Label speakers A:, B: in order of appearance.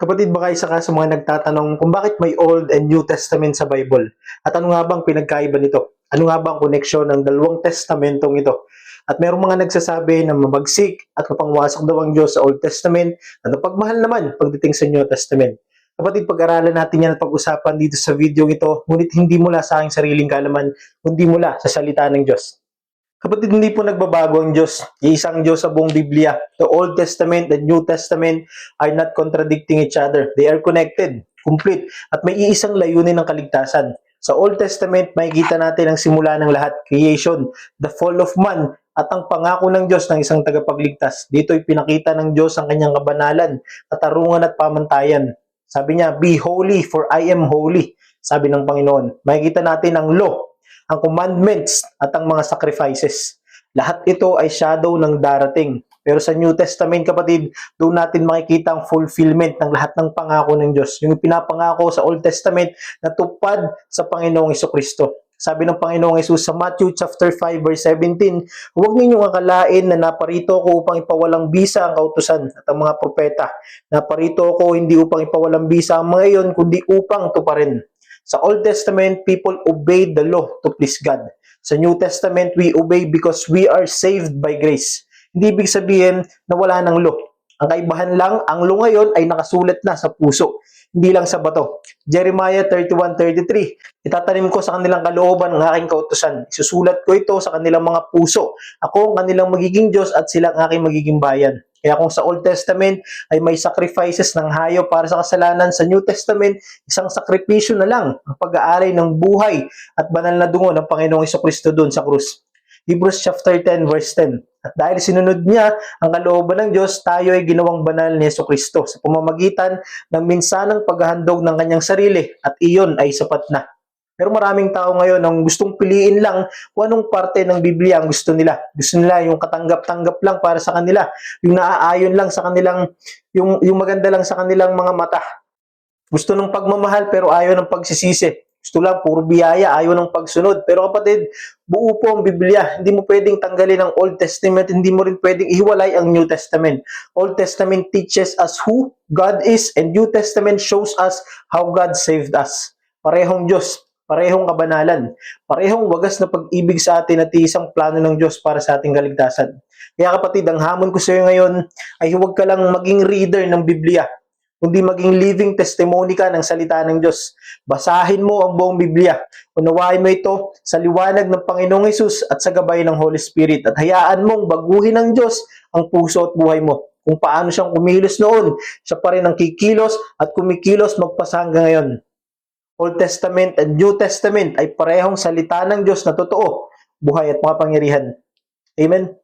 A: Kapatid, baka isa ka sa mga nagtatanong kung bakit may Old and New Testament sa Bible? At ano nga bang pinagkaiba nito? Ano nga bang koneksyon ng dalawang testamentong ito? At mayroong mga nagsasabi na mabagsik at mapangwasak daw ang Diyos sa Old Testament at napagmahal naman pagdating sa New Testament. Kapatid, pag-aralan natin yan at pag-usapan dito sa video ito, ngunit hindi mula sa aking sariling kaalaman, kundi mula sa salita ng Diyos. Kapatid, hindi po nagbabago ang Diyos. Iisang Diyos sa buong Biblia. The Old Testament, the New Testament are not contradicting each other. They are connected, complete, at may iisang layunin ng kaligtasan. Sa Old Testament, makikita natin ang simula ng lahat, creation, the fall of man, at ang pangako ng Diyos ng isang tagapagligtas. Dito ay pinakita ng Diyos ang kanyang kabanalan, katarungan at pamantayan. Sabi niya, "Be holy for I am holy." Sabi ng Panginoon. Makikita natin ang law, ang commandments at ang mga sacrifices. Lahat ito ay shadow ng darating. Pero sa New Testament, kapatid, doon natin makikita ang fulfillment ng lahat ng pangako ng Diyos. Yung pinapangako sa Old Testament na tupad sa Panginoong Jesucristo. Sabi ng Panginoong Jesus sa Matthew chapter 5 verse 17, "Huwag ninyong akalain na naparito ako upang ipawalang bisa ang kautusan at ang mga propeta. Naparito ako hindi upang ipawalang bisa ang mga iyon, kundi upang tuparin." Sa Old Testament, people obeyed the law to please God. Sa New Testament, we obey because we are saved by grace. Hindi ibig sabihin na wala ng law. Ang kaibahan lang, ang law ngayon ay nakasulat na sa puso, hindi lang sa bato. Jeremiah 31:33, "Itatanim ko sa kanilang kalooban ang aking kautusan. Isusulat ko ito sa kanilang mga puso. Ako ang kanilang magiging Diyos at sila ang aking magiging bayan." Kaya kung sa Old Testament ay may sacrifices ng hayop para sa kasalanan, sa New Testament, isang sakripisyo na lang ang pag-aalay ng buhay at banal na dungo ng Panginoong Jesucristo doon sa krus. Hebrews chapter 10 verse 10. At dahil sinunod niya ang kalooban ng Diyos, tayo ay ginawang banal ni Jesucristo sa pamamagitan ng minsanang paghahandog ng kanyang sarili at iyon ay sapat na. Pero maraming tao ngayon ang gustong piliin lang kung anong parte ng Biblia ang gusto nila. Gusto nila yung katanggap-tanggap lang para sa kanila, yung naaayon lang sa kanilang, yung maganda lang sa kanilang mga mata. Gusto ng pagmamahal pero ayaw ng pagsisisi. Gusto lang puro biyaya, ayaw ng pagsunod. Pero kapatid, buo po ang Biblia. Hindi mo pwedeng tanggalin ang Old Testament, hindi mo rin pwedeng ihiwalay ang New Testament. Old Testament teaches us who God is and New Testament shows us how God saved us. Parehong Diyos, parehong kabanalan, parehong wagas na pag-ibig sa atin at isang plano ng Diyos para sa ating kaligtasan. Kaya kapatid, ang hamon ko sa iyo ngayon ay huwag ka lang maging reader ng Biblia, kundi maging living testimony ka ng salita ng Diyos. Basahin mo ang buong Biblia. Unawain mo ito sa liwanag ng Panginoong Hesus at sa gabay ng Holy Spirit. At hayaan mong baguhin ng Diyos ang puso at buhay mo. Kung paano siyang kumilos noon, siya pa rin ang kikilos at kumikilos magpasa hanggang ngayon. Old Testament and New Testament ay parehong salita ng Diyos na totoo, buhay at makapangyarihan. Amen.